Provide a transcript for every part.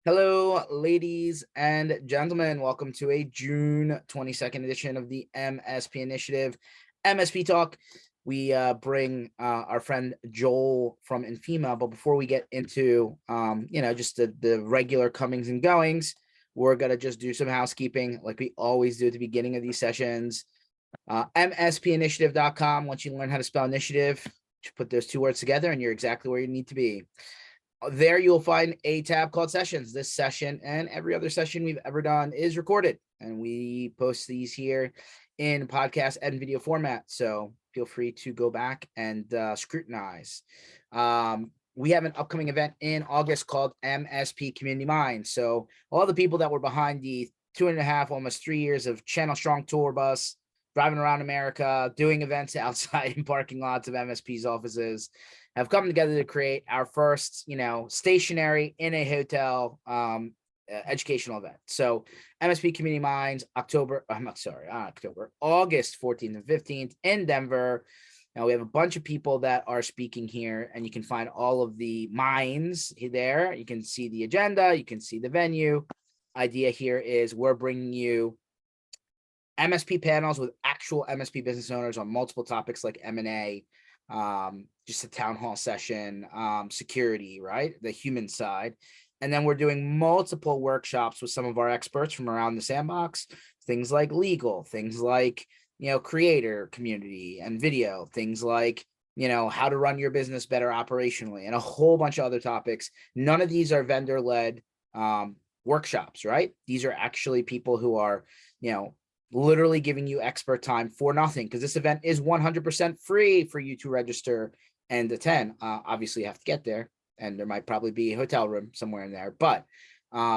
Hello, ladies and gentlemen. Welcome to a June 22nd edition of the MSP Initiative, MSP Talk. We bring our friend Joel from Infima, but before we get into just the regular comings and goings, we're gonna just do some housekeeping like we always do at the beginning of these sessions. MSPinitiative.com. Once you learn how to spell initiative, you put those two words together and you're exactly where you need to be. There you'll find a tab called sessions. This session and every other session we've ever done is recorded, and we post these here in podcast and video format. So feel free to go back and scrutinize. We have an upcoming event in August called MSP Community Minds. So all the people that were behind the 2.5, almost 3 years of Channel Strong tour bus, driving around America, doing events outside in parking lots of MSP's offices, have come together to create our first, stationary in a hotel educational event. So MSP Community Minds, August 14th and 15th in Denver. Now we have a bunch of people that are speaking here, and you can find all of the minds there. You can see the agenda, you can see the venue. Idea here is we're bringing you MSP panels with actual MSP business owners on multiple topics like M&A, just a town hall session, security, right? The human side. And then we're doing multiple workshops with some of our experts from around the sandbox, things like legal, things like, creator community and video, things like, how to run your business better operationally, and a whole bunch of other topics. None of these are vendor-led workshops, right? These are actually people who are, literally giving you expert time for nothing, because this event is 100% free for you to register and attend. Obviously, you have to get there, and there might probably be a hotel room somewhere in there, but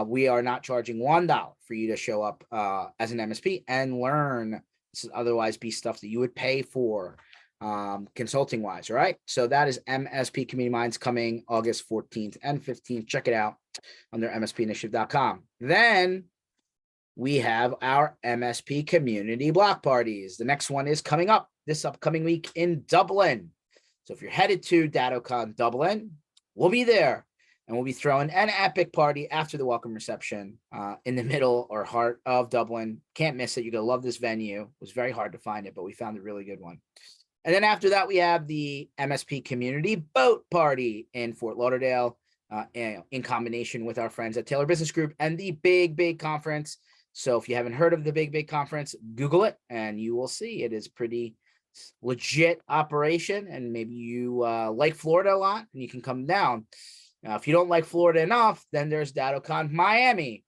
we are not charging $1 for you to show up as an MSP and learn. This would otherwise be stuff that you would pay for consulting wise, right? So that is MSP Community Minds coming August 14th and 15th. Check it out under mspinitiative.com. Then we have our MSP community block parties. The next one is coming up this upcoming week in Dublin. So if you're headed to DattoCon Dublin, we'll be there, and we'll be throwing an epic party after the welcome reception in the middle or heart of Dublin. Can't miss it. You're going to love this venue. It was very hard to find it, but we found a really good one. And then after that, we have the MSP community boat party in Fort Lauderdale in combination with our friends at Taylor Business Group and the big conference. So if you haven't heard of the big conference, Google it and you will see it is pretty legit operation. And maybe you like Florida a lot and you can come down. Now, if you don't like Florida enough, then there's DattoCon Miami.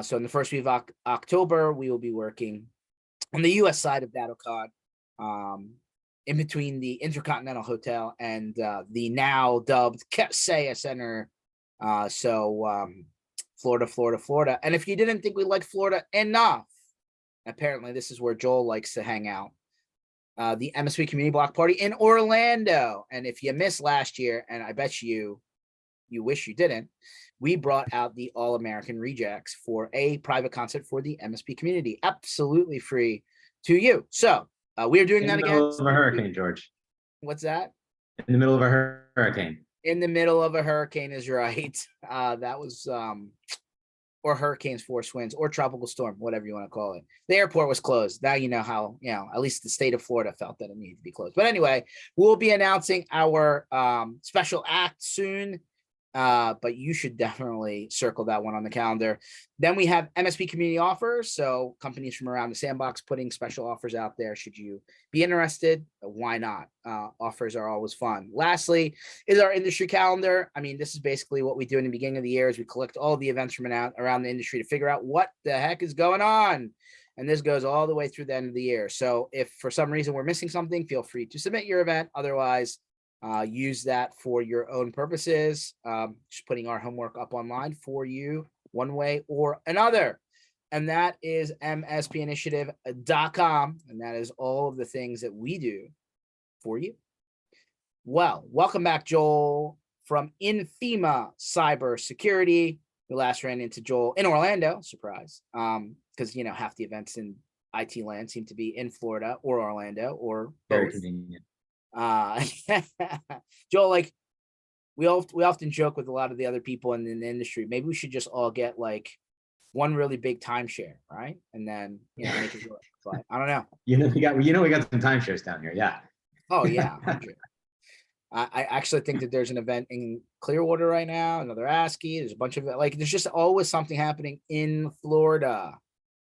So in the first week of October, we will be working on the US side of DattoCon, in between the Intercontinental Hotel and the now dubbed Kaseya Center. Florida. And if you didn't think we liked Florida enough, apparently this is where Joel likes to hang out. The MSP Community Block Party in Orlando. And if you missed last year, and I bet you wish you didn't, we brought out the All-American Rejects for a private concert for the MSP community. Absolutely free to you. So we are doing that again. In the middle of a hurricane, George. What's that? In the middle of a hurricane. In the middle of a hurricane is right. That was or hurricanes, force winds, or tropical storm, whatever you want to call it. The airport was closed. Now you know how, at least the state of Florida felt that it needed to be closed. But anyway, we'll be announcing our special act soon. But you should definitely circle that one on the calendar. Then we have MSP community offers. So companies from around the sandbox putting special offers out there. Should you be interested? Why not? Offers are always fun. Lastly is our industry calendar. I mean, this is basically what we do in the beginning of the year is we collect all the events from around the industry to figure out what the heck is going on. And this goes all the way through the end of the year. So if for some reason we're missing something, feel free to submit your event. Otherwise, use that for your own purposes. Just putting our homework up online for you one way or another. And that is mspinitiative.com. And that is all of the things that we do for you. Well, welcome back, Joel from Infima Cybersecurity. We last ran into Joel in Orlando, surprise. Because, half the events in IT land seem to be in Florida or Orlando or both. Very convenient. Joel, we often joke with a lot of the other people in the industry. Maybe we should just all get like one really big timeshare, right? And then make it work. But I don't know. We got some timeshares down here. Yeah. Oh yeah, 100. I actually think that there's an event in Clearwater right now, another ASCII. There's a bunch of there's just always something happening in Florida.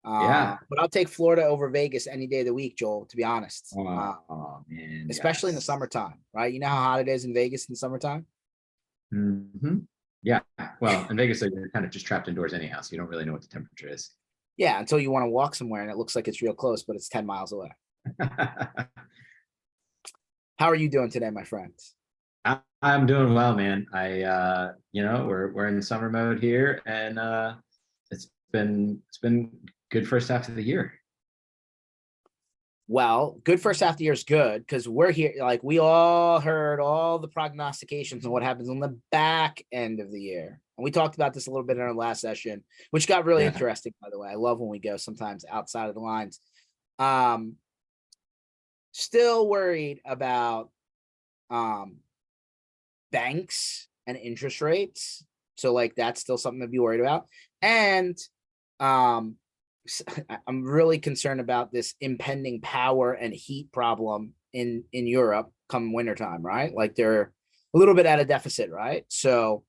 Yeah. But I'll take Florida over Vegas any day of the week, Joel, to be honest. Oh man. Especially in the summertime, right? You know how hot it is in Vegas in the summertime? Mm-hmm. Yeah. Well, in Vegas, you're kind of just trapped indoors anyhow, so you don't really know what the temperature is. Yeah, until you want to walk somewhere and it looks like it's real close, but it's 10 miles away. How are you doing today, my friends? I'm doing well, man. We're in summer mode here, and it's been good first half of the year. Well, good first half of the year is good because we're here. Like we all heard all the prognostications and what happens on the back end of the year. And we talked about this a little bit in our last session, which got really interesting, by the way. I love when we go sometimes outside of the lines. Still worried about banks and interest rates. So like that's still something to be worried about. And I'm really concerned about this impending power and heat problem in Europe come wintertime, right? Like they're a little bit at a deficit, right? So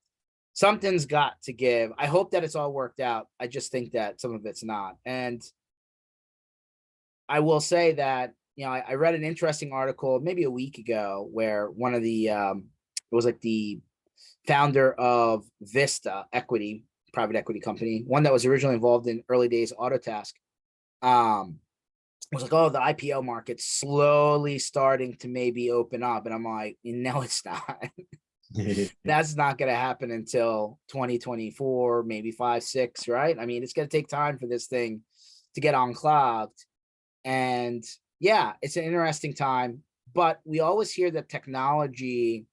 something's got to give. I hope that it's all worked out. I just think that some of it's not. And I will say that, I read an interesting article maybe a week ago where one of the, it was like the founder of Vista Equity, private equity company, one that was originally involved in early days Autotask, was like, oh, the IPO market's slowly starting to maybe open up. And I'm like, no, it's not. That's not going to happen until 2024, maybe 5, 6, right? I mean, it's going to take time for this thing to get unclogged. And yeah, it's an interesting time, but we always hear that technology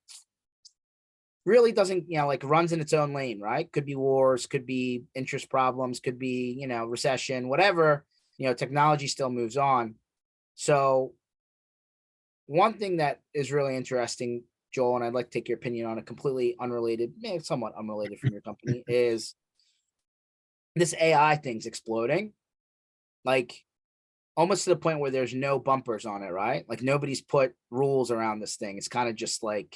really doesn't, runs in its own lane, right? Could be wars, could be interest problems, could be, recession, whatever, technology still moves on. So one thing that is really interesting, Joel, and I'd like to take your opinion on a completely unrelated, maybe somewhat unrelated from your company, is this AI thing's exploding. Like almost to the point where there's no bumpers on it, right? Like nobody's put rules around this thing. It's kind of just like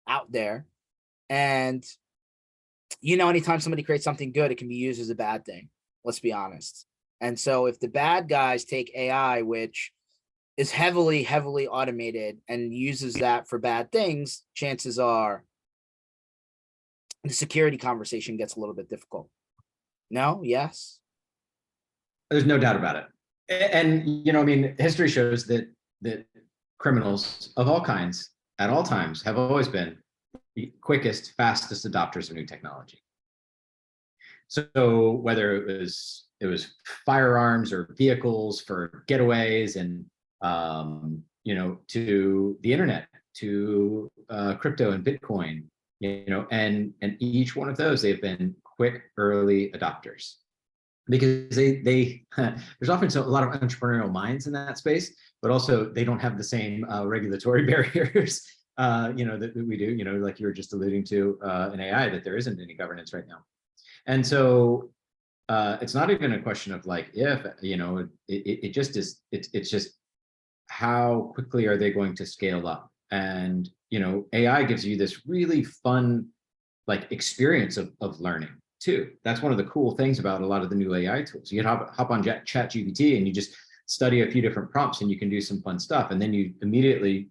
out there. And, anytime somebody creates something good, it can be used as a bad thing. Let's be honest. And so if the bad guys take AI, which is heavily, heavily automated and uses that for bad things, chances are the security conversation gets a little bit difficult. No? Yes? There's no doubt about it. And history shows that criminals of all kinds at all times have always been the quickest, fastest adopters of new technology. So whether it was firearms or vehicles for getaways, and to the internet, to crypto and Bitcoin, and each one of those, they've been quick early adopters, because they there's often a lot of entrepreneurial minds in that space, but also they don't have the same regulatory barriers that we do, like you were just alluding to in AI, that there isn't any governance right now. And so it's not even a question of like if, it just is, it's just how quickly are they going to scale up. And AI gives you this really fun experience of learning too. That's one of the cool things about a lot of the new AI tools. You can hop on ChatGPT and you just study a few different prompts and you can do some fun stuff. And then you immediately,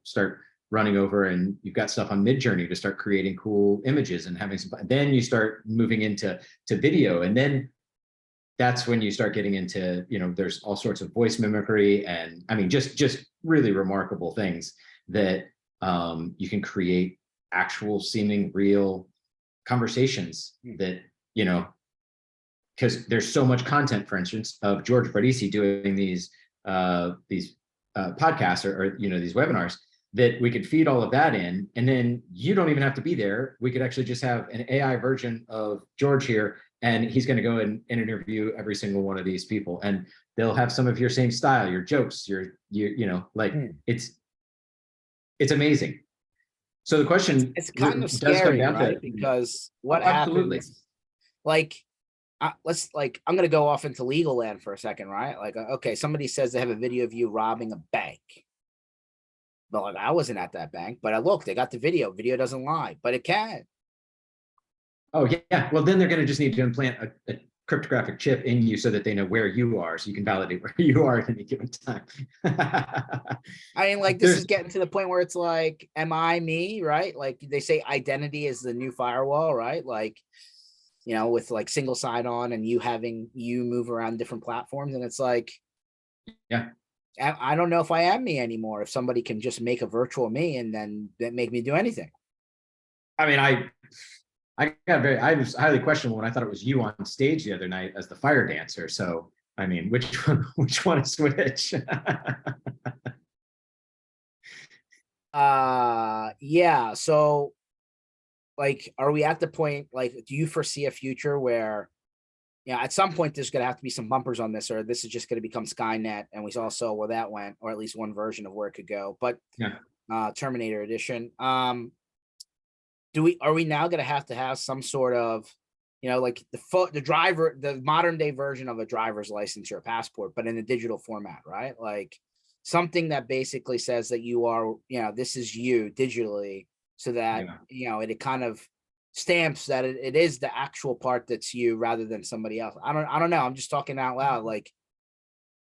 start running over, and you've got stuff on Midjourney to start creating cool images and having some. Then you start moving into video, and then that's when you start getting into, there's all sorts of voice mimicry, and I mean, just really remarkable things that you can create actual seeming real conversations that, because there's so much content, for instance, of George Barisi doing these podcasts or these webinars, that we could feed all of that in, and then you don't even have to be there. We could actually just have an AI version of George here, and he's going to go and interview every single one of these people, and they'll have some of your same style, your jokes, it's amazing. So the question It's kind of does come scary, down right? to, Because oh, what absolutely. happens, like, I'm gonna go off into legal land for a second, right? Like, okay, somebody says they have a video of you robbing a bank. But like, I wasn't at that bank, but I looked, they got the video. Video doesn't lie, but it can. Oh yeah. Well, then they're going to just need to implant a cryptographic chip in you so that they know where you are, so you can validate where you are at any given time. I mean, like, this is There's getting to the point where it's like, am I me, right? Like, they say identity is the new firewall, right? Like, with like single sign-on and you move around different platforms, and it's like, yeah. I don't know if I am me anymore. If somebody can just make a virtual me and then that make me do anything. I mean, I was highly questionable when I thought it was you on stage the other night as the fire dancer. So I mean, which one is which? Yeah. So, like, are we at the point, like, do you foresee a future where, at some point there's going to have to be some bumpers on this, or this is just going to become Skynet, and we all saw where that went, or at least one version of where it could go. But Yeah. Terminator Edition. Are we now going to have some sort of, like the modern day version of a driver's license or a passport, but in a digital format, right? Like something that basically says that you are, this is you digitally, so that, it kind of stamps that it is the actual part that's you rather than somebody else. I don't know. I'm just talking out loud. Like,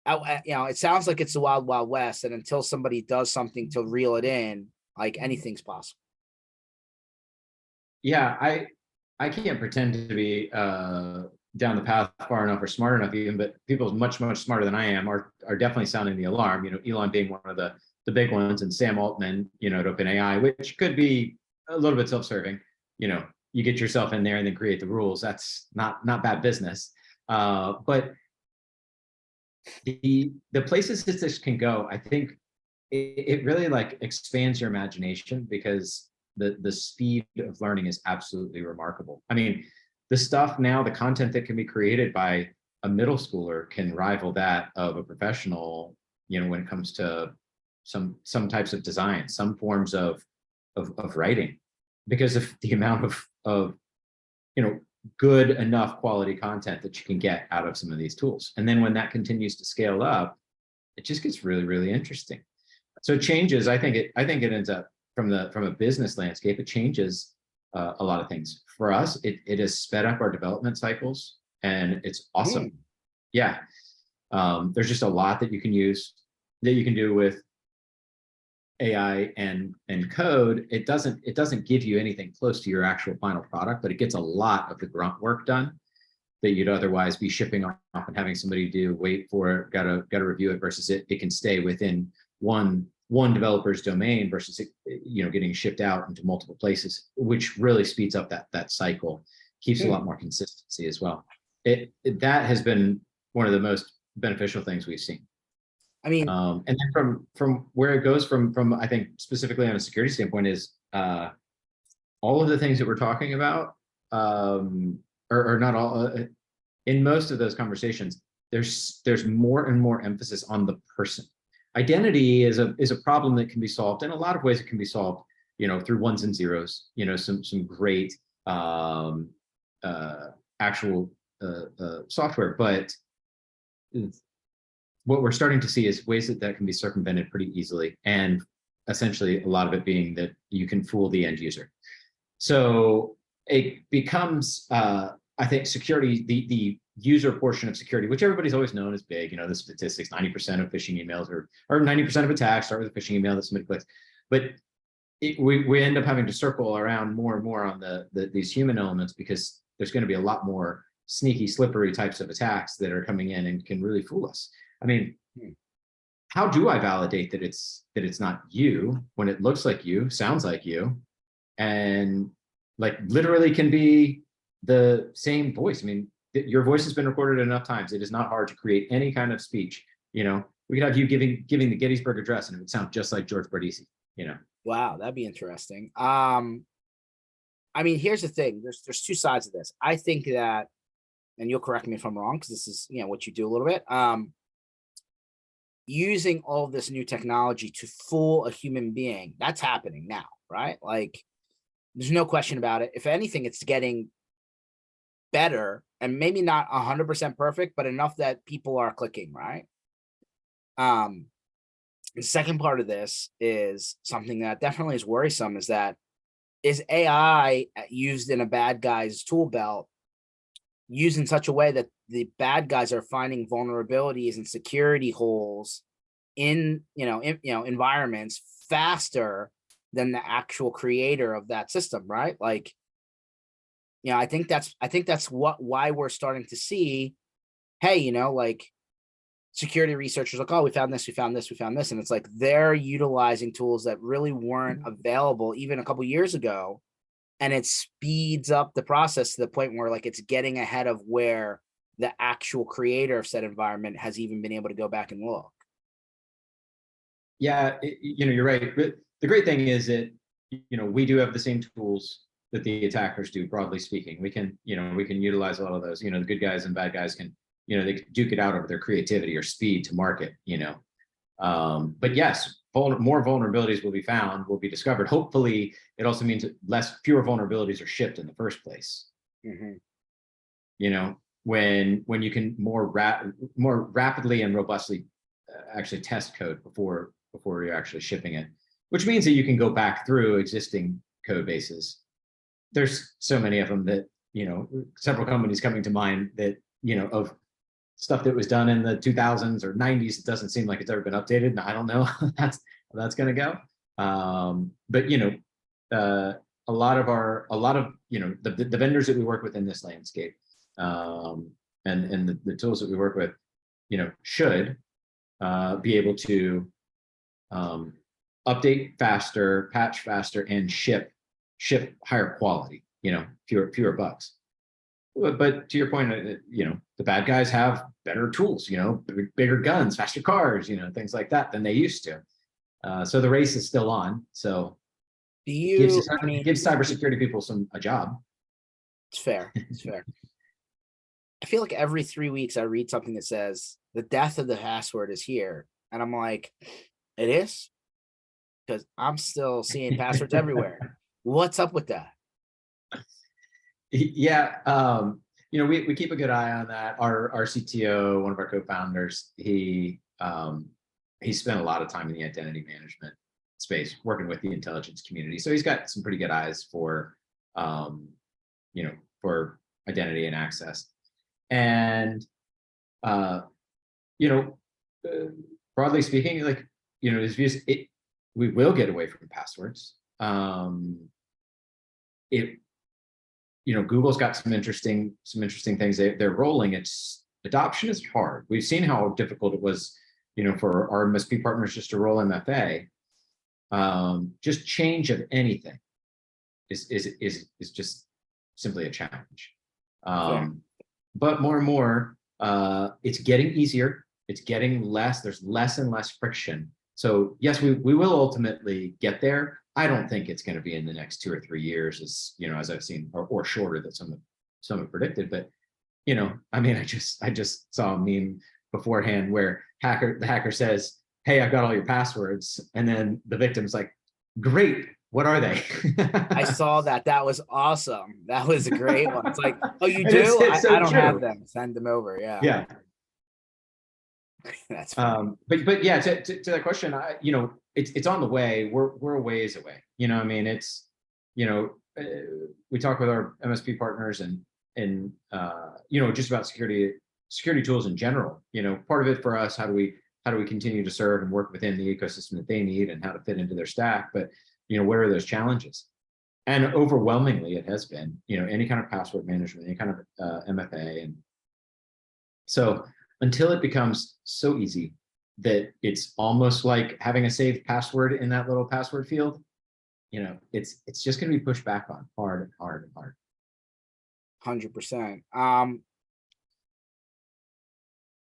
it sounds like it's the wild, wild west. And until somebody does something to reel it in, like anything's possible. Yeah, I can't pretend to be down the path far enough or smart enough even, but people much smarter than I am are definitely sounding the alarm. Elon being one of the big ones, and Sam Altman, at OpenAI, which could be a little bit self-serving. You get yourself in there and then create the rules. That's not bad business. But the places that this can go, I think it really like expands your imagination, because the speed of learning is absolutely remarkable. I mean, the stuff now, the content that can be created by a middle schooler can rival that of a professional, when it comes to some types of design, some forms of writing, because of the amount of good enough quality content that you can get out of some of these tools. And then when that continues to scale up, it just gets really, really interesting. So it changes. I think it ends up from a business landscape. It changes a lot of things for us. It has sped up our development cycles, and it's awesome. Yeah, there's just a lot that you can do with AI and code. It doesn't give you anything close to your actual final product, but it gets a lot of the grunt work done that you'd otherwise be shipping off and having somebody wait for it, gotta review it, versus it can stay within one developer's domain, versus it, getting shipped out into multiple places, which really speeds up that cycle, keeps a lot more consistency as well. That has been one of the most beneficial things we've seen. I mean, and then from where it goes from I think specifically on a security standpoint is all of the things that we're talking about, or not all, in most of those conversations, there's more and more emphasis on the person. Identity is a problem that can be solved in a lot of ways. It can be solved, through ones and zeros. Some great actual software, but what we're starting to see is ways that can be circumvented pretty easily, and essentially a lot of it being that you can fool the end user. So it becomes, I think, security, the user portion of security, which everybody's always known as big. The statistics: 90% of phishing emails or 90% of attacks start with a phishing email that somebody clicks. But we end up having to circle around more and more on these human elements, because there's going to be a lot more sneaky, slippery types of attacks that are coming in and can really fool us. I mean, how do I validate that it's not you when it looks like you, sounds like you, and like literally can be the same voice? I mean, your voice has been recorded enough times. It is not hard to create any kind of speech. We could have you giving the Gettysburg Address, and it would sound just like George Bardisi. Wow, that'd be interesting. I mean, here's the thing. There's two sides of this. I think that, and you'll correct me if I'm wrong, because this is what you do a little bit. using all this new technology to fool a human being, that's happening now, right? Like, there's no question about it. If anything, it's getting better, and maybe not 100% perfect, but enough that people are clicking, right? The second part of this is something that definitely is worrisome, is that is AI used in a bad guy's tool belt, used in such a way that the bad guys are finding vulnerabilities and security holes in environments faster than the actual creator of that system, right? Like, I think that's why we're starting to see, hey, like, security researchers like, oh, we found this, we found this, we found this, and it's like they're utilizing tools that really weren't available even a couple years ago, and it speeds up the process to the point where, like, it's getting ahead of where the actual creator of said environment has even been able to go back and look. Yeah, you're right. But the great thing is that, we do have the same tools that the attackers do, broadly speaking. We can utilize a lot of those. The good guys and bad guys can, they can duke it out over their creativity or speed to market, But yes, more vulnerabilities will be found, will be discovered. Hopefully, it also means that fewer vulnerabilities are shipped in the first place. Mm-hmm. When you can more rapidly and robustly actually test code before you're actually shipping it, which means that you can go back through existing code bases. There's so many of them that, several companies coming to mind that, of stuff that was done in the 2000s or 90s. It doesn't seem like it's ever been updated. And I don't know how that's going to go. But, a lot of the vendors that we work with in this landscape, and the tools that we work with, should be able to update faster, patch faster, and ship higher quality, fewer bugs. But to your point, the bad guys have better tools, bigger guns, faster cars, things like that than they used to. So the race is still on. So it gives cybersecurity people a job. It's fair. It's fair. I feel like every 3 weeks I read something that says the death of the password is here. And I'm like, it is? Because I'm still seeing passwords everywhere. What's up with that? Yeah. We keep a good eye on that. Our CTO, one of our co-founders, he spent a lot of time in the identity management space working with the intelligence community. So he's got some pretty good eyes for identity and access. And broadly speaking, like, his views, we will get away from passwords. Google's got some interesting things they're rolling. Its adoption is hard. We've seen how difficult it was, for our MSP partners just to roll MFA. Just change of anything is just simply a challenge. But more and more, it's getting easier. It's getting less. There's less and less friction. So yes, we will ultimately get there. I don't think it's going to be in the next 2 or 3 years, as I've seen, or shorter that some have predicted. But I just saw a meme beforehand where the hacker says, "Hey, I've got all your passwords," and then the victim's like, "Great, what are they?" I saw that. That was awesome. That was a great one. It's like, oh, you do? It's so I don't true. have them. Send them over. Yeah. Yeah. That's funny. But yeah, to that question, it's on the way. We're a ways away. It's we talk with our MSP partners and just about security tools in general. Part of it for us, how do we continue to serve and work within the ecosystem that they need and how to fit into their stack? But what are those challenges? And overwhelmingly, it has been any kind of password management, any kind of MFA, and so until it becomes so easy that it's almost like having a saved password in that little password field, it's just going to be pushed back on hard and hard and hard. 100%.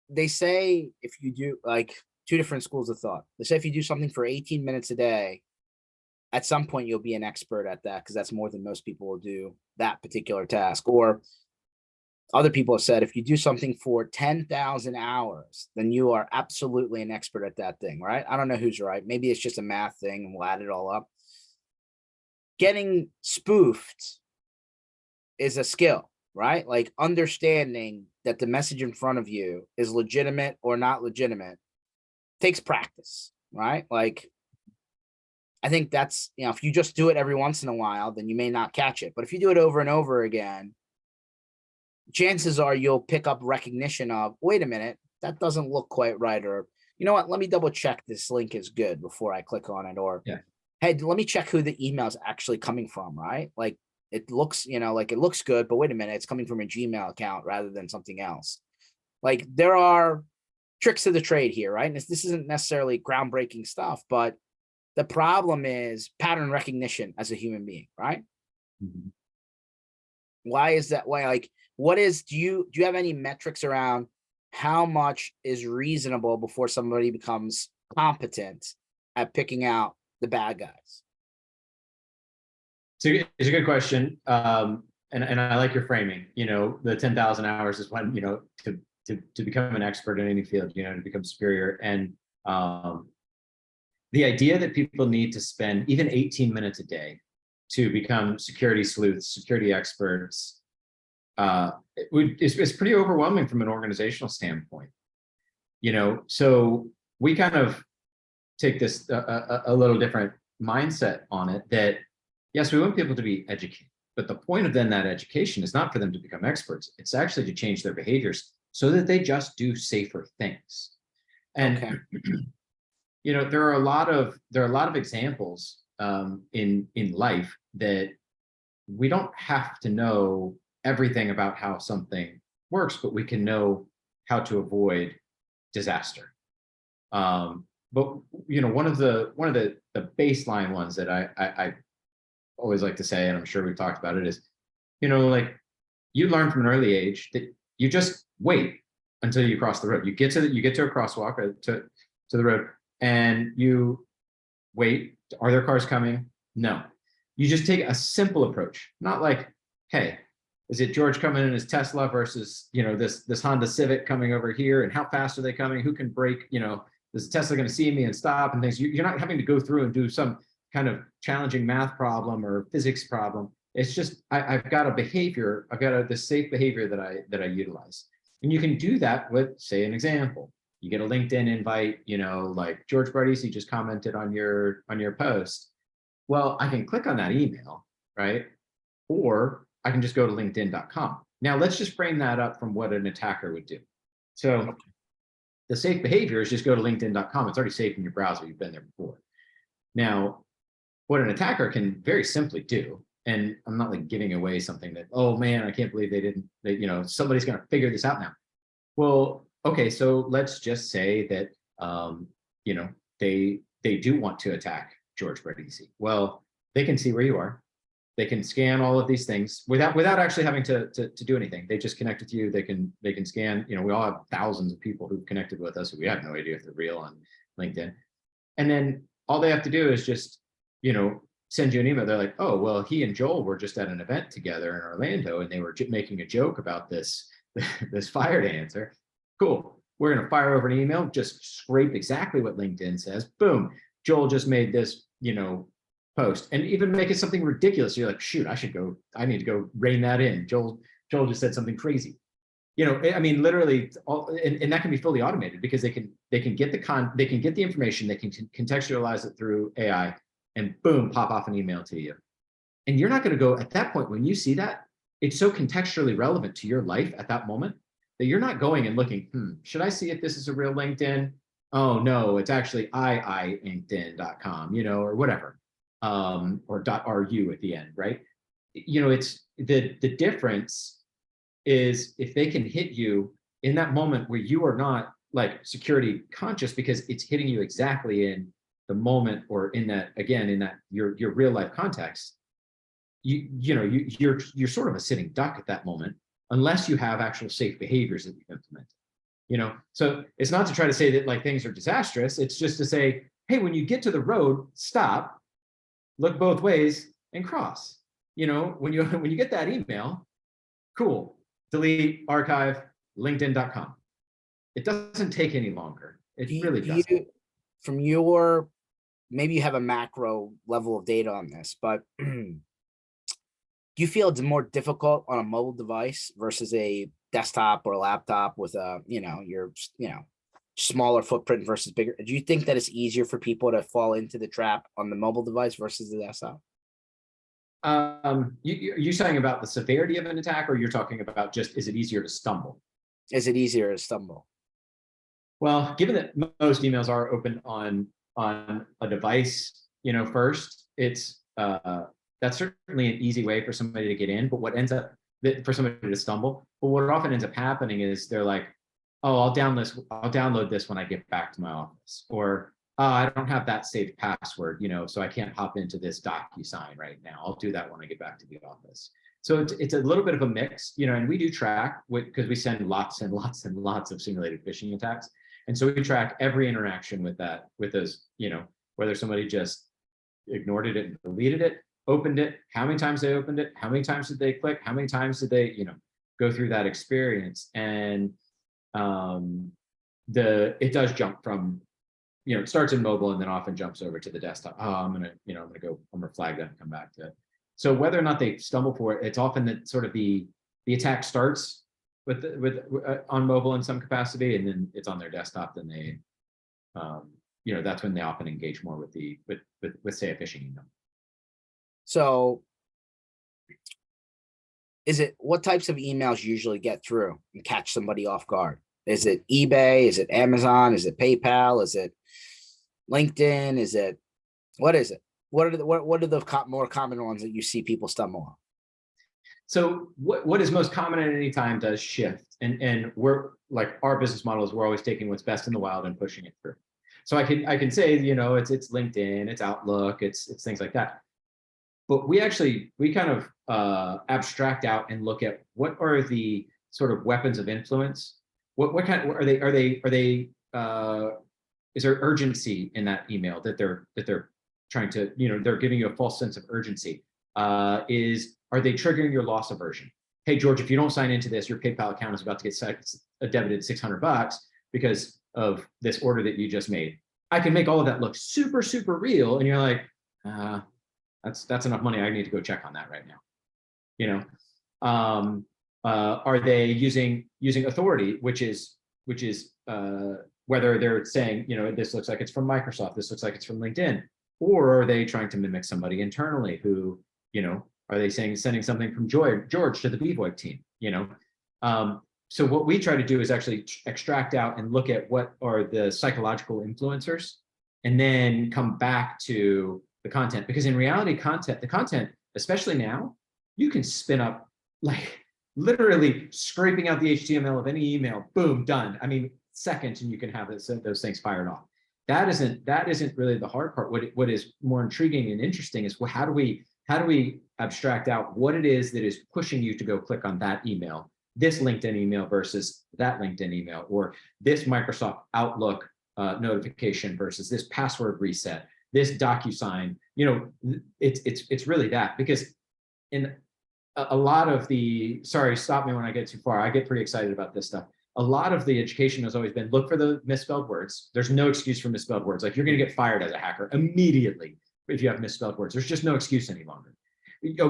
They say if you do, like, two different schools of thought. They say if you do something for 18 minutes a day, at some point you'll be an expert at that, because that's more than most people will do that particular task. Or other people have said, if you do something for 10,000 hours, then you are absolutely an expert at that thing, right? I don't know who's right. Maybe it's just a math thing and we'll add it all up. Getting spoofed is a skill, right? Like understanding that the message in front of you is legitimate or not legitimate takes practice, right? Like, I think that's, if you just do it every once in a while, then you may not catch it. But if you do it over and over again, chances are you'll pick up recognition of, wait a minute, that doesn't look quite right. Or, you know what, let me double check this link is good before I click on it. Or, Yeah. hey, let me check who the email is actually coming from, right? Like it looks, like it looks good, but wait a minute, it's coming from a Gmail account rather than something else. Like there are tricks of the trade here, right? And this isn't necessarily groundbreaking stuff, but the problem is pattern recognition as a human being, right? Mhm. Why is that? Why, like, what is, do you have any metrics around how much is reasonable before somebody becomes competent at picking out the bad guys? It's a good question. And I like your framing, the 10,000 hours is when, to become an expert in any field, to become superior. And the idea that people need to spend even 18 minutes a day to become security sleuths, security experts, it's pretty overwhelming from an organizational standpoint. So we kind of take this a little different mindset on it, that yes, we want people to be educated, but the point of then that education is not for them to become experts. It's actually to change their behaviors so that they just do safer things. And Okay. there are a lot of examples in life that we don't have to know everything about how something works, but we can know how to avoid disaster. But one of the baseline ones that I always like to say, and I'm sure we've talked about it, is like you learn from an early age that you just wait until you cross the road. You get to a crosswalk or to the road, and you wait. Are there cars coming? No. You just take a simple approach, not like, hey, is it George coming in his Tesla versus this Honda Civic coming over here, and how fast are they coming? Who can brake? Is Tesla going to see me and stop and things? You're not having to go through and do some kind of challenging math problem or physics problem. It's just I've got a behavior. I've got this safe behavior that I utilize, and you can do that with, say, an example. You get a LinkedIn invite, like George Bardisi just commented on your post. Well, I can click on that email, right? Or I can just go to linkedin.com. Now let's just frame that up from what an attacker would do. So the safe behavior is just go to linkedin.com. It's already safe in your browser. You've been there before. Now, what an attacker can very simply do, and I'm not like giving away something that, oh man, I can't believe somebody's going to figure this out now. Well, okay, so let's just say that they do want to attack George Bardisi. Well, they can see where you are. They can scan all of these things without actually having to do anything. They just connect with you. They can scan. We all have thousands of people who've connected with us who we have no idea if they're real on LinkedIn. And then all they have to do is just send you an email. They're like, oh, well, he and Joel were just at an event together in Orlando, and they were making a joke about this fire dancer. Cool. We're going to fire over an email, just scrape exactly what LinkedIn says. Boom. Joel just made this, post, and even make it something ridiculous. You're like, shoot, I need to go rein that in. Joel just said something crazy. I mean, literally, and that can be fully automated because they can get the information, they can contextualize it through AI, and boom, pop off an email to you. And you're not going to go at that point when you see that, it's so contextually relevant to your life at that moment that you're not going and looking, should I see if this is a real LinkedIn? Oh no, it's actually iilinkedin.com, or whatever, or .ru at the end, right? It's the difference is if they can hit you in that moment where you are not like security conscious because it's hitting you exactly in the moment, or in that your real life context, you're sort of a sitting duck at that moment unless you have actual safe behaviors that you've implemented. So it's not to try to say that like things are disastrous. It's just to say, hey, when you get to the road, stop, look both ways, and cross. When you get that email, cool. delete, archive, linkedin.com. It doesn't take any longer. It really doesn't. From your, maybe you have a macro level of data on this, but do you feel it's more difficult on a mobile device versus a desktop or a laptop with a, your, smaller footprint versus bigger? Do you think that it's easier for people to fall into the trap on the mobile device versus the desktop? You saying about the severity of an attack, or you're talking about just, is it easier to stumble? Is it easier to stumble? Well, given that most emails are open on a device, first, it's that's certainly an easy way for somebody to get in. But what ends up for somebody to stumble, but what often ends up happening is they're like, oh, I'll download this when I get back to my office, or I don't have that saved password, so I can't hop into this DocuSign right now. I'll do that when I get back to the office. So it's a little bit of a mix, and we do track because we send lots and lots and lots of simulated phishing attacks. And so we track every interaction with those, whether somebody just ignored it and deleted it, opened it, how many times they opened it, how many times did they click, how many times did they, go through that experience. And it does jump from, it starts in mobile and then often jumps over to the desktop. Oh, I'm gonna flag that and come back to it. So whether or not they stumble for it, it's often that sort of the attack starts with on mobile in some capacity, and then it's on their desktop. Then they, that's when they often engage more with say a phishing email. So, what types of emails usually get through and catch somebody off guard? Is it eBay? Is it Amazon? Is it PayPal? Is it LinkedIn? What is it? What are the more common ones that you see people stumble on? So what is most common at any time does shift, and we're like, our business model is we're always taking what's best in the wild and pushing it through. So I can say, it's LinkedIn, it's Outlook, it's things like that. But we kind of abstract out and look at what are the sort of weapons of influence. What kind of, are they is there urgency in that email that they're trying to, they're giving you a false sense of urgency? Are they triggering your loss aversion? Hey, George, if you don't sign into this, your PayPal account is about to get debited $600 because of this order that you just made. I can make all of that look super, super real. And you're like, that's enough money. I need to go check on that right now. Are they using authority, which is whether they're saying, this looks like it's from Microsoft, this looks like it's from LinkedIn, or are they trying to mimic somebody internally who, are they sending something from George to the BVoIP team, So what we try to do is actually extract out and look at what are the psychological influencers, and then come back to the content. Because in reality, the content, especially now, you can spin up, like literally scraping out the HTML of any email, boom, done. I mean, seconds, and you can have those things fired off. That isn't really the hard part. What is more intriguing and interesting is, well, how do we abstract out what it is that is pushing you to go click on that email, this LinkedIn email versus that LinkedIn email, or this Microsoft Outlook notification versus this password reset, this DocuSign. It's really that, because in a lot of the, sorry, stop me when I get too far. I get pretty excited about this stuff. A lot of the education has always been, look for the misspelled words. There's no excuse for misspelled words. Like, you're going to get fired as a hacker immediately if you have misspelled words. There's just no excuse any longer.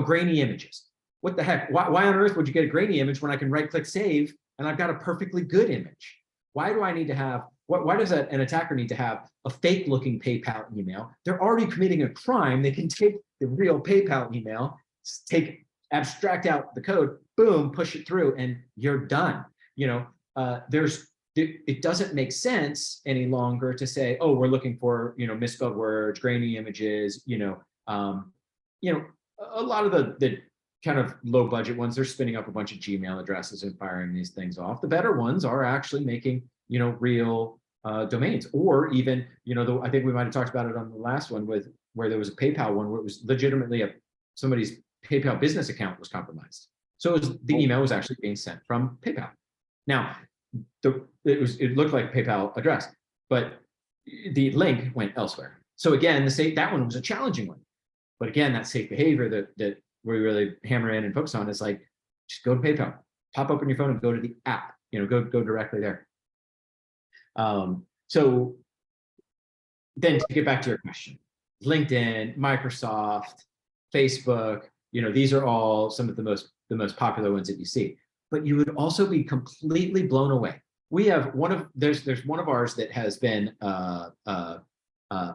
Grainy images. What the heck? Why on earth would you get a grainy image when I can right click save and I've got a perfectly good image? Why do I need to have, why does an attacker need to have a fake looking PayPal email? They're already committing a crime. They can take the real PayPal email, abstract out the code, boom, push it through, and you're done. It doesn't make sense any longer to say, oh, we're looking for, misspelled words, grainy images, a lot of the kind of low budget ones, they're spinning up a bunch of Gmail addresses and firing these things off. The better ones are actually making, real domains, or even, I think we might've talked about it on the last one where there was a PayPal one where it was legitimately somebody's PayPal business account was compromised. So the email was actually being sent from PayPal. Now, it looked like a PayPal address, but the link went elsewhere. So again, that one was a challenging one. But again, that safe behavior that we really hammer in and focus on is like, just go to PayPal, pop open your phone and go to the app, go directly there. So then to get back to your question, LinkedIn, Microsoft, Facebook, these are all some of the most popular ones that you see. But you would also be completely blown away. We have there's one of ours that has been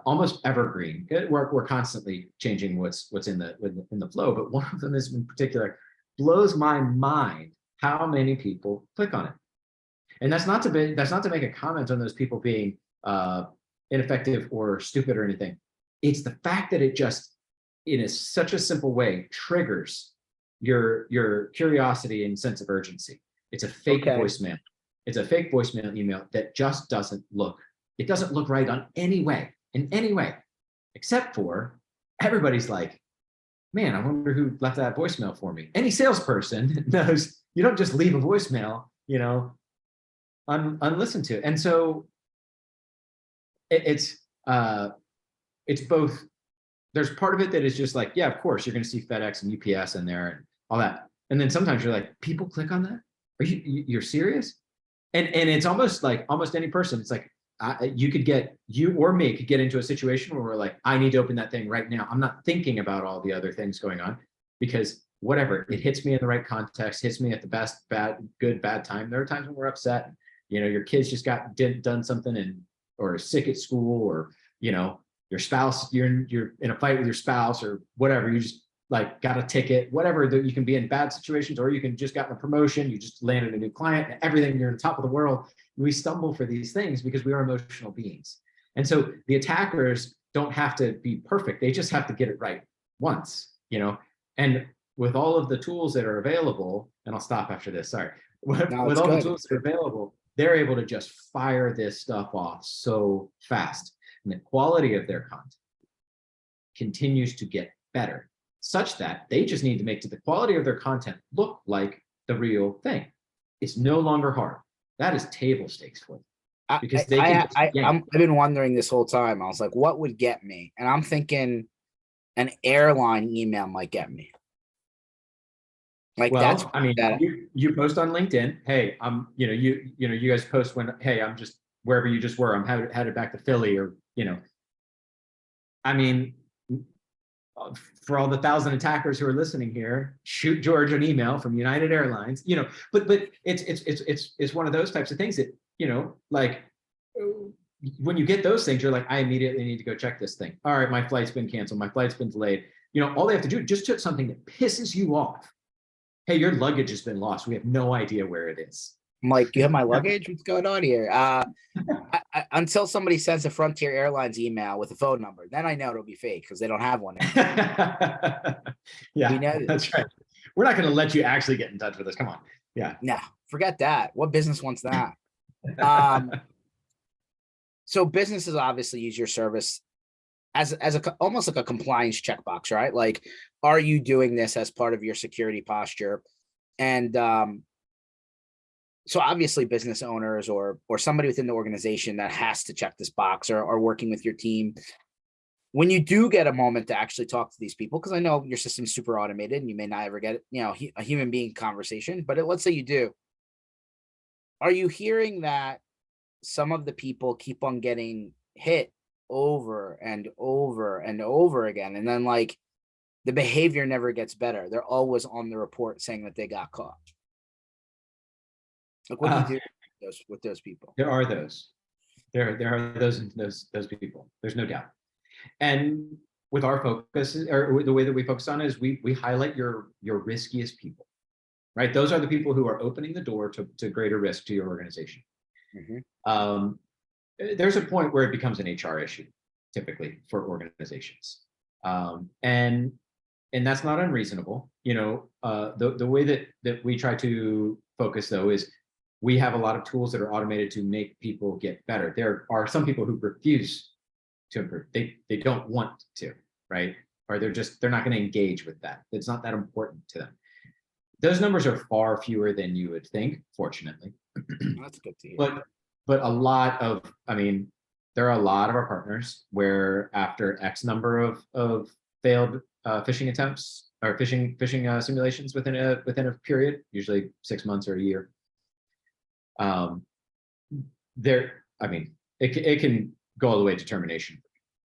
almost evergreen. We're constantly changing what's in the flow, but one of them is in particular blows my mind how many people click on it. And that's not to make a comment on those people being ineffective or stupid or anything. It's the fact that it just, in such a simple way, triggers your curiosity and sense of urgency. It's a fake voicemail. It's a fake voicemail email that just doesn't look right in any way, except for everybody's like, man, I wonder who left that voicemail for me. Any salesperson knows you don't just leave a voicemail, unlistened to. And so it's both. There's part of it that is just like, yeah, of course, you're going to see FedEx and UPS in there and all that. And then sometimes you're like, people click on that? Are you're serious? And it's almost like almost any person. It's like you or me could get into a situation where we're like, I need to open that thing right now. I'm not thinking about all the other things going on because whatever, it hits me in the right context, hits me at the best, good, bad time. There are times when we're upset. Your kids just done something or sick at school, or your spouse, you're in a fight with your spouse or whatever. You just like got a ticket, whatever. That you can be in bad situations, or you can just got a promotion, you just landed a new client, and everything, you're on top of the world. We stumble for these things because we are emotional beings. And so the attackers don't have to be perfect. They just have to get it right once, and with all of the tools that are available, and I'll stop after this, sorry. With all the tools that are available, they're able to just fire this stuff off so fast. And the quality of their content continues to get better, such that they just need to make the quality of their content look like the real thing. It's no longer hard. That is table stakes for them. Because I've been wondering this whole time. I was like, what would get me? And I'm thinking an airline email might get me. Like, well, that's, I mean, you post on LinkedIn, hey, you guys post when, hey, I'm just wherever you just were, I'm headed back to Philly, or, I mean, for all the 1,000 attackers who are listening here, shoot George an email from United Airlines, but it's one of those types of things that, like when you get those things, you're like, I immediately need to go check this thing. All right, my flight's been canceled, my flight's been delayed. All they have to do, just took something that pisses you off. Hey, your luggage has been lost. We have no idea where it is. I'm like, you have my luggage? What's going on here? Until somebody sends a Frontier Airlines email with a phone number, then I know it'll be fake because they don't have one. Yeah, that's right. We're not going to let you actually get in touch with us. Come on. Yeah. No, forget that. What business wants that? So businesses obviously use your service as almost like a compliance checkbox, right? Like, are you doing this as part of your security posture? And so obviously business owners or somebody within the organization that has to check this box or working with your team, when you do get a moment to actually talk to these people, because I know your system's super automated and you may not ever get a human being conversation, but let's say you do. Are you hearing that some of the people keep on getting hit over and over and over again, and then like the behavior never gets better? They're always on the report saying that they got caught. Like, what do you do with those people? There are those. There are those people. There's no doubt. And with our focus, or the way that we focus on it, is we highlight your riskiest people, right? Those are the people who are opening the door to greater risk to your organization. Mm-hmm. There's a point where it becomes an HR issue, typically, for organizations, and that's not unreasonable. The way that we try to focus, though, is we have a lot of tools that are automated to make people get better. There are some people who refuse to improve. They don't want to, right? Or they're not going to engage with that. It's not that important to them. Those numbers are far fewer than you would think, fortunately. That's good to hear. But there are a lot of our partners where after X number of failed phishing attempts, or phishing simulations within a period, usually 6 months or a year. I mean, it can go all the way to termination,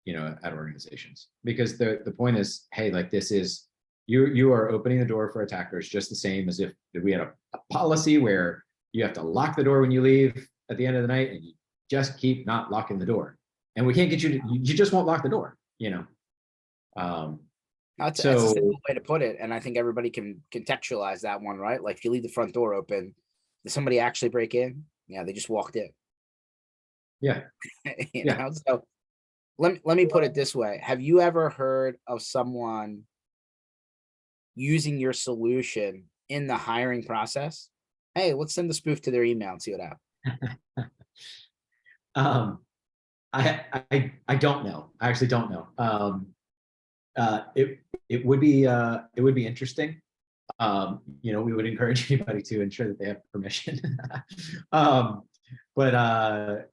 at organizations, because the point is, hey, like, this is, you are opening the door for attackers, just the same as if we had a policy where you have to lock the door when you leave at the end of the night, and you just keep not locking the door, and we can't get you to, you just won't lock the door. That's a So simple way to put it, and I think everybody can contextualize that one, right? Like, if you leave the front door open, did somebody actually break in? Yeah, they just walked in. yeah, yeah. So let me put it this way: have you ever heard of someone using your solution in the hiring process? Hey, let's send the spoof to their email and see what happens. um, I don't know. I actually don't know. It would be interesting. We would encourage anybody to ensure that they have permission. um, but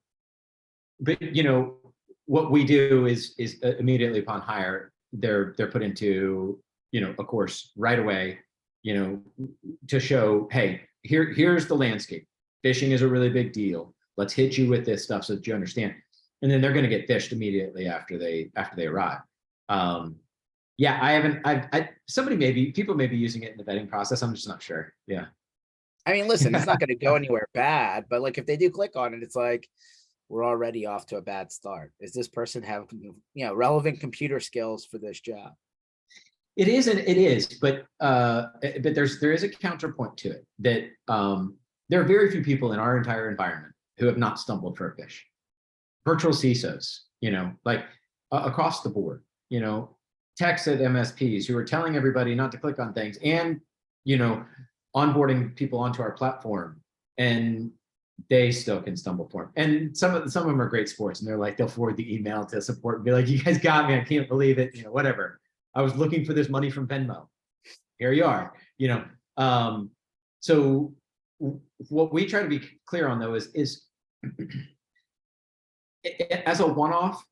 what we do is immediately upon hire, they're put into a course right away, to show, hey, here's the landscape. Phishing is a really big deal. Let's hit you with this stuff so that you understand. And then they're going to get phished immediately after they arrive. Yeah, I haven't. People may be using it in the vetting process. I'm just not sure. Yeah. I mean, listen, it's not going to go anywhere bad, but like, if they do click on it, it's like, we're already off to a bad start. Does this person have, relevant computer skills for this job? It is, and it is, but there is a counterpoint to it, that there are very few people in our entire environment who have not stumbled for a phish. Virtual CISOs, like across the board, techs at MSPs who are telling everybody not to click on things, and onboarding people onto our platform, and they still can stumble for them. And some of them are great sports, and they'll forward the email to support and be like, "You guys got me. I can't believe it. Whatever. I was looking for this money from Venmo. Here you are." So what we try to be clear on, though, is as a one-off,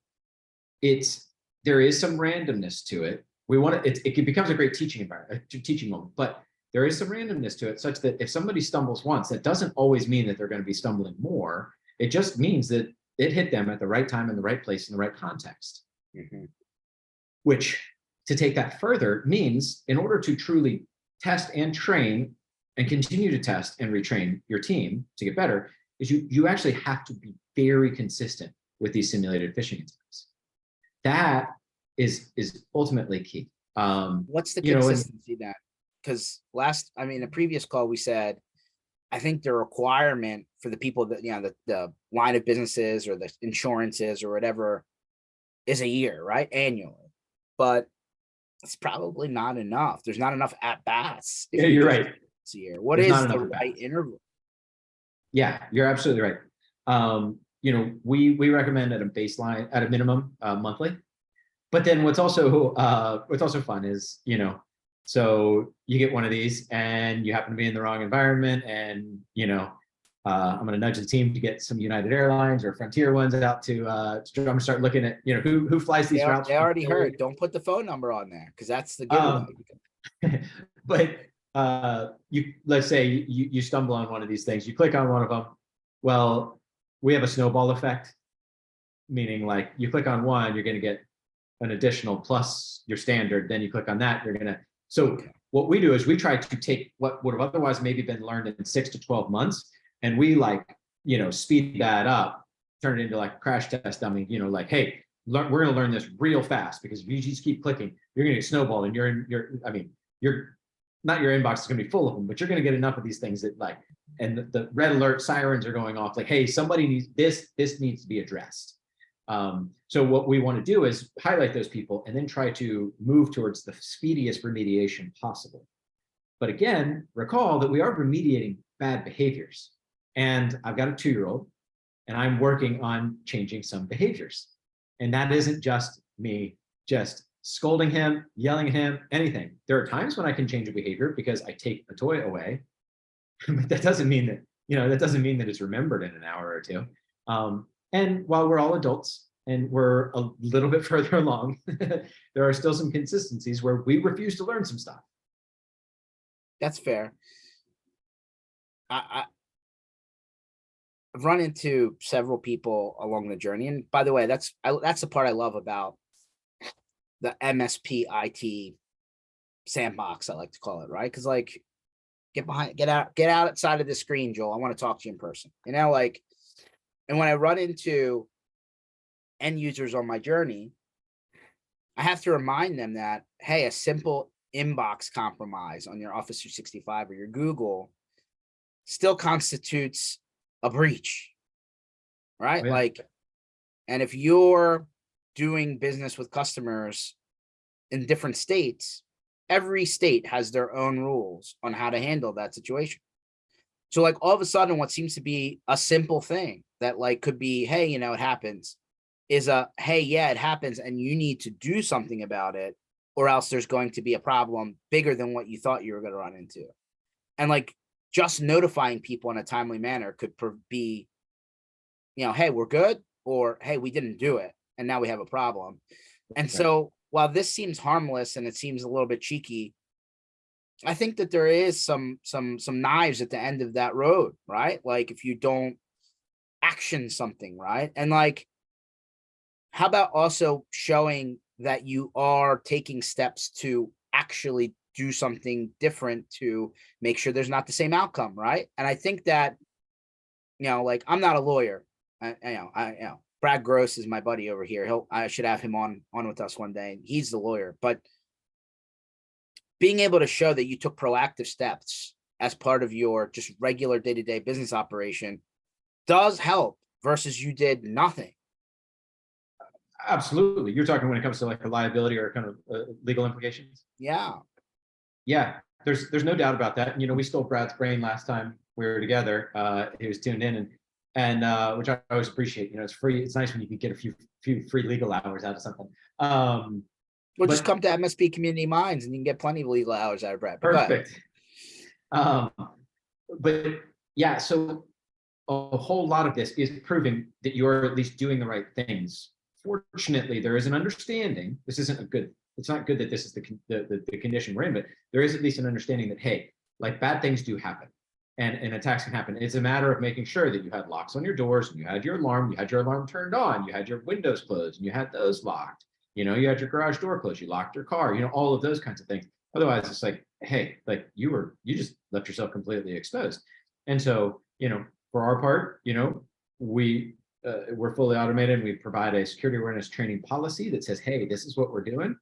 there is some randomness to it. It becomes a great teaching environment, teaching moment, but there is some randomness to it, such that if somebody stumbles once, that doesn't always mean that they're going to be stumbling more. It just means that it hit them at the right time, in the right place, in the right context. Mm-hmm. Which, to take that further, means in order to truly test and train and continue to test and retrain your team to get better, is you actually have to be very consistent with these simulated phishing attacks. That is ultimately key. What's the consistency then? Because a previous call, we said, I think the requirement for the people that, the line of businesses or the insurances or whatever, is a year, right? Annually. But it's probably not enough. There's not enough at bats. Yeah, you're right. It's a year. What is the right interval? Yeah, you're absolutely right. We recommend at a baseline, at a minimum, monthly. But then what's also fun is, so you get one of these and you happen to be in the wrong environment, and I'm going to nudge the team to get some United Airlines or Frontier ones out to I'm going to start looking at who flies these routes. They already heard. Don't put the phone number on there, because that's the giveaway. But let's say you stumble on one of these things, you click on one of them. Well, we have a snowball effect, meaning, like, you click on one, you're going to get an additional plus your standard. Then you click on that, you're going to. So what we do is we try to take what would have otherwise maybe been learned in 6 to 12 months, and we speed that up, turn it into like a crash test dummy. Like, hey, we're going to learn this real fast, because if you just keep clicking, you're going to get snowballed, and your not your inbox is going to be full of them, but you're going to get enough of these things that, like, and the red alert sirens are going off, like, hey, somebody needs this needs to be addressed. So what we want to do is highlight those people and then try to move towards the speediest remediation possible. But again, recall that we are remediating bad behaviors. And I've got a 2-year-old, and I'm working on changing some behaviors. And that isn't just me just scolding him, yelling at him, anything. There are times when I can change a behavior because I take a toy away. But that doesn't mean that, that it's remembered in an hour or two. And while we're all adults and we're a little bit further along, there are still some consistencies where we refuse to learn some stuff. That's fair. I've run into several people along the journey, and by the way, that's the part I love about the MSP IT sandbox, I like to call it, right? Because like, get out outside of the screen, Joel. I want to talk to you in person. Like, and when I run into end users on my journey, I have to remind them that, hey, a simple inbox compromise on your Office 365 or your Google still constitutes a breach, right? Yeah. Like, and if you're doing business with customers in different states, every state has their own rules on how to handle that situation. So like all of a sudden, what seems to be a simple thing that like could be, hey, it happens, is hey, yeah, it happens, and you need to do something about it, or else there's going to be a problem bigger than what you thought you were going to run into. And like just notifying people in a timely manner could be, hey, we're good, or hey, we didn't do it, and now we have a problem. And so while this seems harmless and it seems a little bit cheeky, I think that there is some knives at the end of that road, right? Like if you don't action something, right? And like, how about also showing that you are taking steps to actually do something different to make sure there's not the same outcome, right? And I think that, like I'm not a lawyer. Brad Gross is my buddy over here. I should have him on with us one day. He's the lawyer, but being able to show that you took proactive steps as part of your just regular day-to-day business operation does help versus you did nothing. Absolutely. You're talking when it comes to like a liability or kind of legal implications. Yeah. Yeah, there's no doubt about that. We stole Brad's brain last time we were together. He was tuned in, and which I always appreciate. It's free. It's nice when you can get a few free legal hours out of something. Well, just come to MSP Community Minds and you can get plenty of legal hours out of Brad. Perfect. But yeah, so a whole lot of this is proving that you're at least doing the right things. Fortunately, there is an understanding. This isn't a good. It's not good that this is the condition we're in, but there is at least an understanding that, hey, like bad things do happen, and attacks can happen. It's a matter of making sure that you had locks on your doors, and you had your alarm turned on, you had your windows closed, and you had those locked. You had your garage door closed, you locked your car. All of those kinds of things. Otherwise, it's like, hey, like you just left yourself completely exposed. And so, for our part, we're fully automated, and we provide a security awareness training policy that says, hey, this is what we're doing.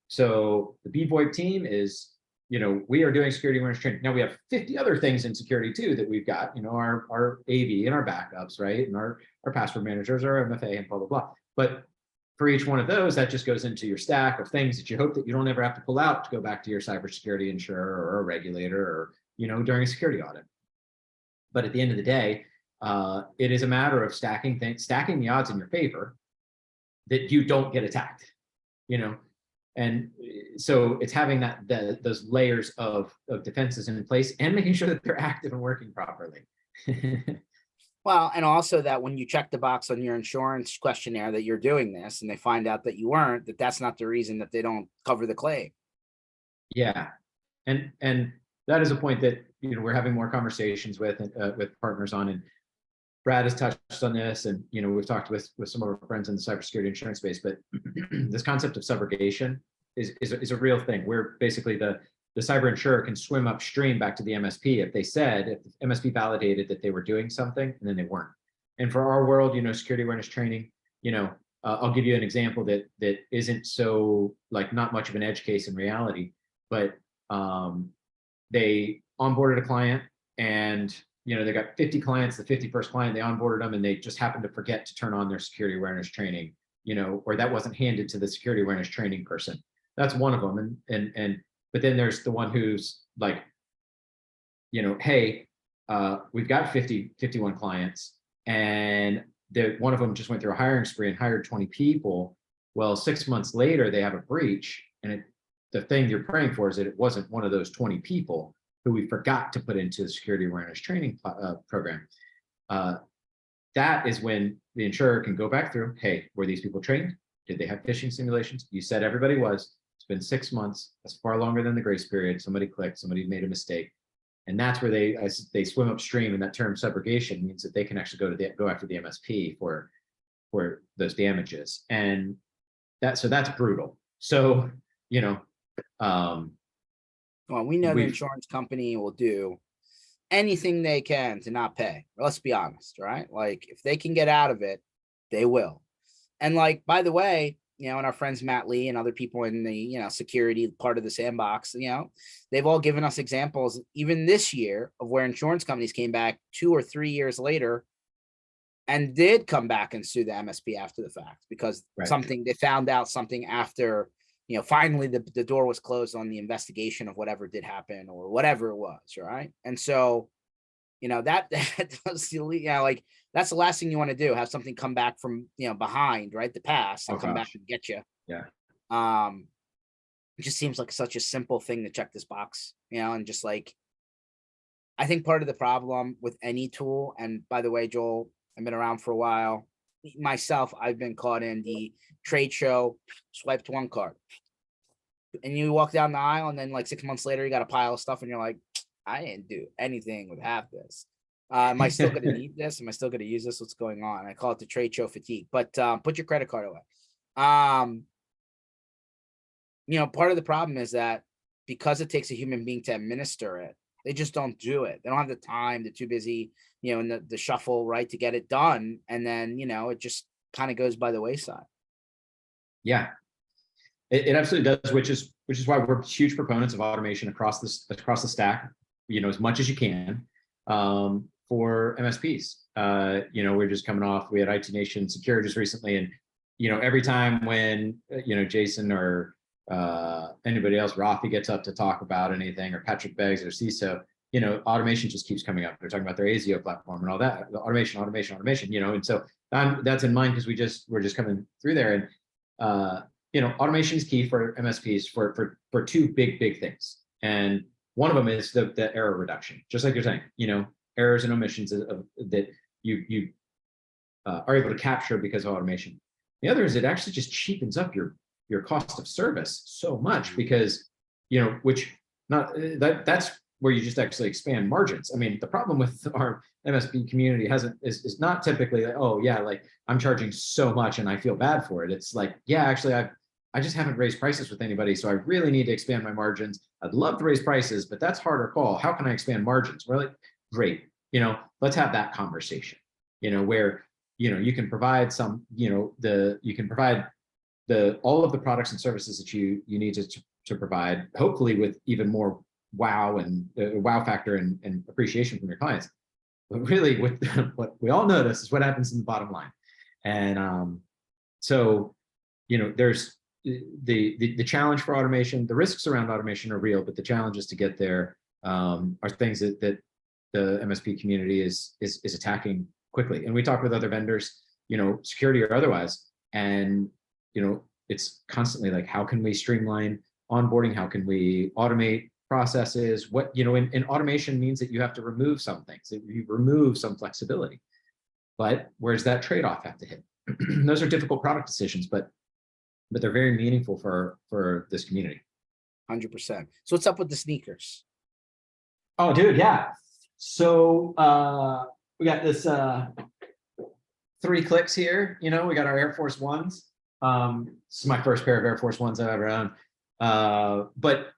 So the BVoIP team is, we are doing security awareness training. Now we have 50 other things in security too that we've got, our AV and our backups, right? And our password managers, our MFA, and blah, blah, blah. But for each one of those, that just goes into your stack of things that you hope that you don't ever have to pull out to go back to your cybersecurity insurer or a regulator or, during a security audit. But at the end of the day, it is a matter of stacking the odds in your favor that you don't get attacked, and so it's having those layers of defenses in place and making sure that they're active and working properly. Well, and also that when you check the box on your insurance questionnaire that you're doing this and they find out that you weren't, that's not the reason that they don't cover the claim. Yeah, and that is a point that we're having more conversations with partners on, and Brad has touched on this, and we've talked with some of our friends in the cybersecurity insurance space. But this concept of subrogation is a real thing. Where basically the cyber insurer can swim upstream back to the MSP if the MSP validated that they were doing something and then they weren't. And for our world, security awareness training, I'll give you an example that isn't so like not much of an edge case in reality, but they onboarded a client, and they got 50 clients. The 51st client, they onboarded them, and they just happened to forget to turn on their security awareness training, or that wasn't handed to the security awareness training person. That's one of them. And but then there's the one who's like, hey, we've got 51 clients, and one of them just went through a hiring spree and hired 20 people. Well, 6 months later, they have a breach, and the thing you're praying for is that it wasn't one of those 20 people who we forgot to put into the security awareness training program. that is when the insurer can go back through, hey, were these people trained? Did they have phishing simulations? You said everybody was. It's been 6 months. That's far longer than the grace period. Somebody clicked, somebody made a mistake. And that's where they swim upstream, and that term subrogation means that they can actually go after the MSP for those damages. And that's brutal. So, Well, we know the insurance company will do anything they can to not pay. Let's be honest, right? Like, if they can get out of it, they will. And like, by the way, and our friends Matt Lee and other people in the security part of the sandbox, they've all given us examples even this year of where insurance companies came back 2 or 3 years later and did come back and sue the MSP after the fact, because they found out something after finally the door was closed on the investigation of whatever did happen or whatever it was, right? And so that does, like, that's the last thing you want to do, have something come back from behind, right, the past, and come back and get you. It just seems like such a simple thing to check this box, and just like, I think part of the problem with any tool, and by the way, Joel, I've been around for a while myself, I've been caught in the trade show, swiped one card, and you walk down the aisle, and then like 6 months later you got a pile of stuff and you're like, I didn't do anything with half this. Am I still going to need this? Am I still going to use this? What's going on? I call it the trade show fatigue. But put your credit card away. Part of the problem is that because it takes a human being to administer it, they just don't do it. They don't have the time. They're too busy, in the shuffle, right, to get it done. And then, it just kind of goes by the wayside. Yeah, it absolutely does, which is why we're huge proponents of automation across the stack, as much as you can, for MSPs. We're just coming off, we had IT Nation Secure just recently, and every time when Jason or anybody else, Rafi, gets up to talk about anything, or Patrick Beggs or CISO, automation just keeps coming up. They're talking about their ASIO platform and all that, the automation, and so that's in mind, because we're just coming through there. And automation is key for MSPs for two big things. And one of them is the error reduction, just like you're saying, errors and omissions that you are able to capture because of automation. The other is it actually just cheapens up your cost of service so much, because, that's where you just actually expand margins. I mean, the problem with our MSP community is not typically like, oh yeah, like I'm charging so much and I feel bad for it. It's like, yeah, actually I just haven't raised prices with anybody, so I really need to expand my margins. I'd love to raise prices, but that's harder call. How can I expand margins? We're like, great, let's have that conversation, where, you can provide all of the products and services that you need to provide, hopefully with even more wow and wow factor and appreciation from your clients. But really, what we all notice is what happens in the bottom line. And so, there's the challenge for automation. The risks around automation are real, but the challenges to get there are things that the MSP community is attacking quickly. And we talk with other vendors, security or otherwise, and it's constantly like, how can we streamline onboarding? How can we automate processes? What, and automation means that you have to remove some things, that you remove some flexibility. But where's that trade-off have to hit? Those are difficult product decisions, but they're very meaningful for this community. 100%. So what's up with the sneakers? Oh, dude, yeah. So we got this 3 clicks here. We got our Air Force Ones. This is my first pair of Air Force Ones I've ever owned. But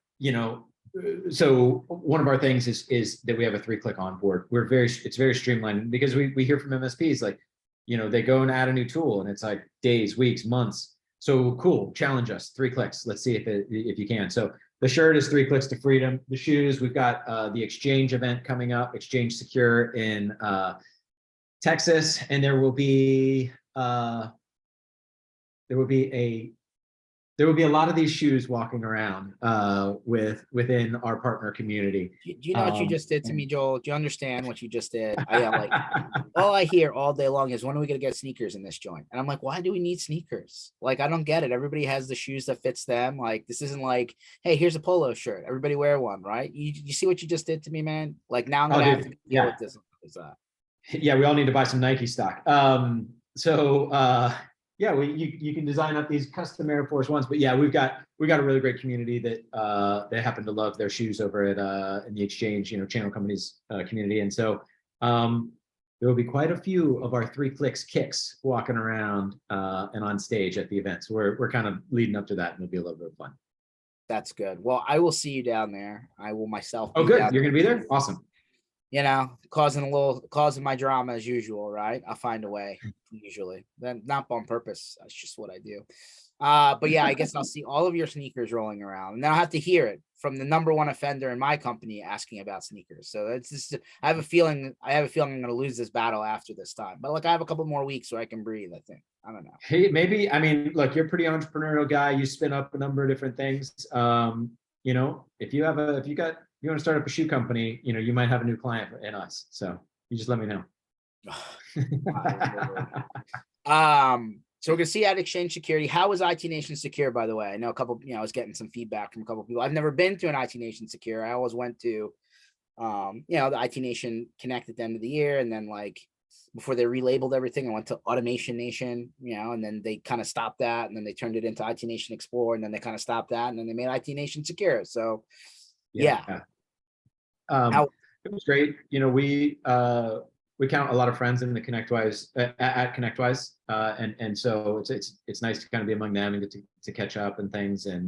so one of our things is that we have a 3-click onboard. It's very streamlined, because we hear from MSPs like, they go and add a new tool and it's like days, weeks, months. So cool, challenge us, 3 clicks. Let's see if you can. So the shirt is 3 clicks to freedom. The shoes, we've got the Exchange event coming up, Exchange Secure in Texas, and there will be a lot of these shoes walking around within our partner community. Do you know what you just did to me, Joel? Do you understand what you just did? All I hear all day long is, when are we going to get sneakers in this joint? And I'm like, why do we need sneakers? Like, I don't get it. Everybody has the shoes that fits them. Like, this isn't like, hey, here's a polo shirt, everybody wear one, right? You see what you just did to me, man? Like, now I'm going to have to deal with this. Yeah, we all need to buy some Nike stock. Yeah, you can design up these custom Air Force Ones, but yeah, we got a really great community that they happen to love their shoes over at in the exchange, channel companies community, and so there will be quite a few of our 3 clicks kicks walking around and on stage at the event. So we're kind of leading up to that, and it'll be a little bit of fun. That's good. Well, I will see you down there. I will myself. Oh, be good. down You're gonna be there. Awesome. causing my drama as usual, right? I'll find a way usually. Then not on purpose. That's just what I do. But yeah, I guess I'll see all of your sneakers rolling around, and then I'll have to hear it from the number one offender in my company asking about sneakers. So it's just, I have a feeling I'm going to lose this battle after this time. But I have a couple more weeks so I can breathe. I think. I don't know. Hey, maybe, I mean, look, you're a pretty entrepreneurial guy. You spin up a number of different things. If you want to start up a shoe company, you might have a new client in us. So you just let me know. So we're gonna see at Exchange Security. How is IT Nation Secure, by the way? I know a couple, I was getting some feedback from a couple of people. I've never been to an IT Nation Secure. I always went to the IT Nation Connect at the end of the year, and then before they relabeled everything, I went to Automation Nation, and then they kind of stopped that, and then they turned it into IT Nation Explore, and then they kind of stopped that, and then they made IT Nation Secure. So yeah. It was great. We count a lot of friends in the ConnectWise at ConnectWise, and so it's nice to kind of be among them and get to catch up and things. And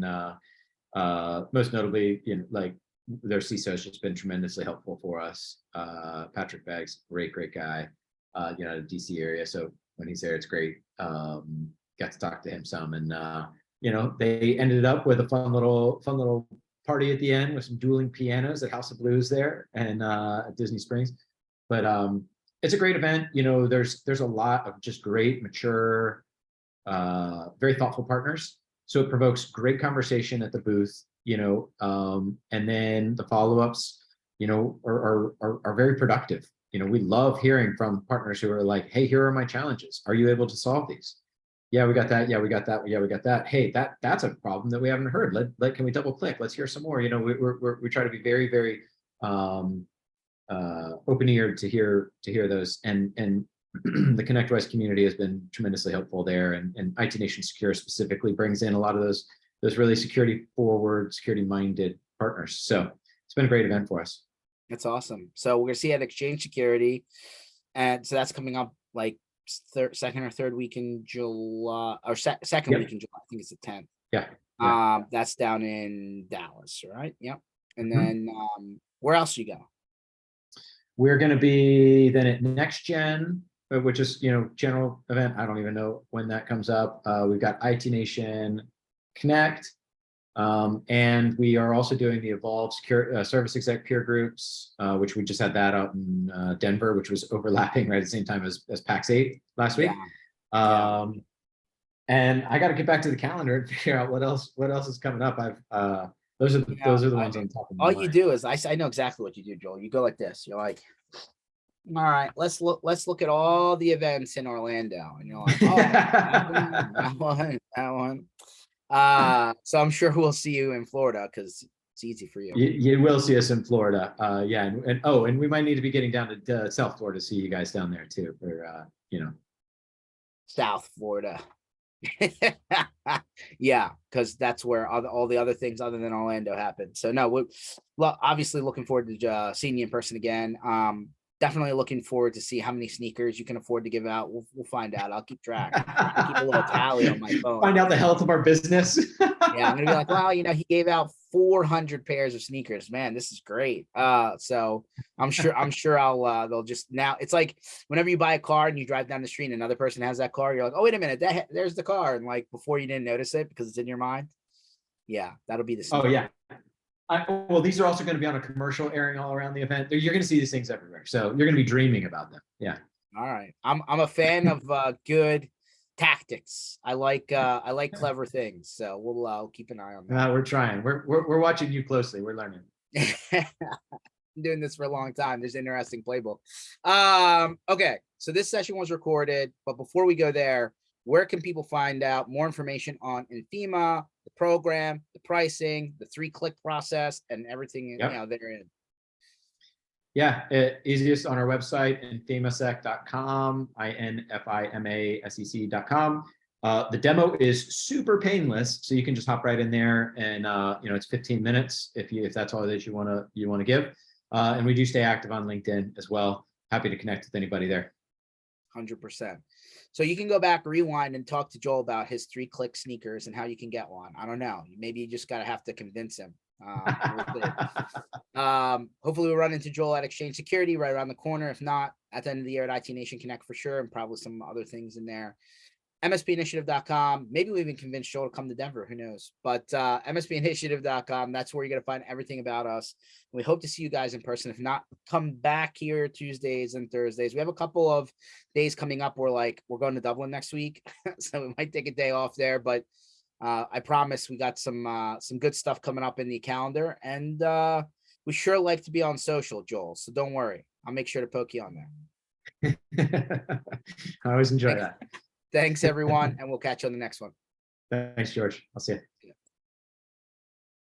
most notably, their CISO has just been tremendously helpful for us. Patrick Beggs, great guy, the DC area. So when he's there, it's great. Got to talk to him some, and they ended up with a fun little party at the end with some dueling pianos at House of Blues there and at Disney Springs. But it's a great event. There's a lot of just great, mature, very thoughtful partners. So it provokes great conversation at the booth, and then the follow-ups, are very productive. We love hearing from partners who are like, hey, here are my challenges. Are you able to solve these? Yeah, we got that. Yeah, we got that. Yeah, we got that. Hey, that's a problem that we haven't heard. Can we double click? Let's hear some more. We try to be very, very open eared to hear those, and the ConnectWise community has been tremendously helpful there, and IT Nation Secure specifically brings in a lot of those really security forward, security minded partners. So it's been a great event for us. That's awesome. So we're gonna see at Exchange Security, and so that's coming up second or third week in July, or second week in July. I think it's the 10th. Yeah. That's down in Dallas, right? Yep. And then where else you go? We're going to be then at Next Gen, which is general event. I don't even know when that comes up. We've got IT Nation Connect, and we are also doing the Evolve Service Exec peer groups, which we just had that out in Denver, which was overlapping right at the same time as PAX 8 last week. And I got to get back to the calendar and figure out what else is coming up. Those are the ones on top of my all mind. You do is I know exactly what you do, Joel. You go like this. You're like, all right, let's look at all the events in Orlando, and you're like, oh, that one. So I'm sure we'll see you in Florida because it's easy for you. You will see us in Florida. And we might need to be getting down to South Florida to see you guys down there too for South Florida. Yeah, because that's where all the other things other than Orlando happen. So no, we're obviously looking forward to seeing you in person again. Definitely looking forward to see how many sneakers you can afford to give out. We'll find out. I'll keep track. I'll keep a little tally on my phone. Find out the health of our business. Yeah, I'm gonna be like, wow, he gave out 400 pairs of sneakers. Man, this is great. So I'm sure they'll just, now it's like whenever you buy a car and you drive down the street and another person has that car, you're like, oh, wait a minute, there's the car. And before you didn't notice it because it's in your mind. Yeah, that'll be the sneaker. Oh yeah. Well, these are also going to be on a commercial airing all around the event. You're going to see these things everywhere. So you're going to be dreaming about them. Yeah. All right. I'm a fan of good tactics. I like clever things. So we'll keep an eye on that. We're trying. We're watching you closely. We're learning. I'm doing this for a long time. There's interesting playbook. Okay. So this session was recorded, but before we go there, where can people find out more information on Infima, the program, the pricing, the 3-click process, and everything therein? Yeah, easiest on our website, infimasec.com, INFIMASEC.com. The demo is super painless, so you can just hop right in there, and it's 15 minutes if that's all that you want to give. And we do stay active on LinkedIn as well. Happy to connect with anybody there. 100%. So you can go back, rewind, and talk to Joel about his 3-click sneakers and how you can get one. I don't know. Maybe you just gotta have to convince him. Hopefully we'll run into Joel at Exchange Security right around the corner. If not, at the end of the year at IT Nation Connect for sure, and probably some other things in there. MSPinitiative.com. Maybe we even convince Joel to come to Denver. Who knows? But MSPinitiative.com. That's where you're going to find everything about us. We hope to see you guys in person. If not, come back here Tuesdays and Thursdays. We have a couple of days coming up where we're going to Dublin next week. So we might take a day off there. But I promise we got some good stuff coming up in the calendar. And we sure like to be on social, Joel. So don't worry. I'll make sure to poke you on there. I always enjoy that. Thanks, everyone, and we'll catch you on the next one. Thanks, George. I'll see you.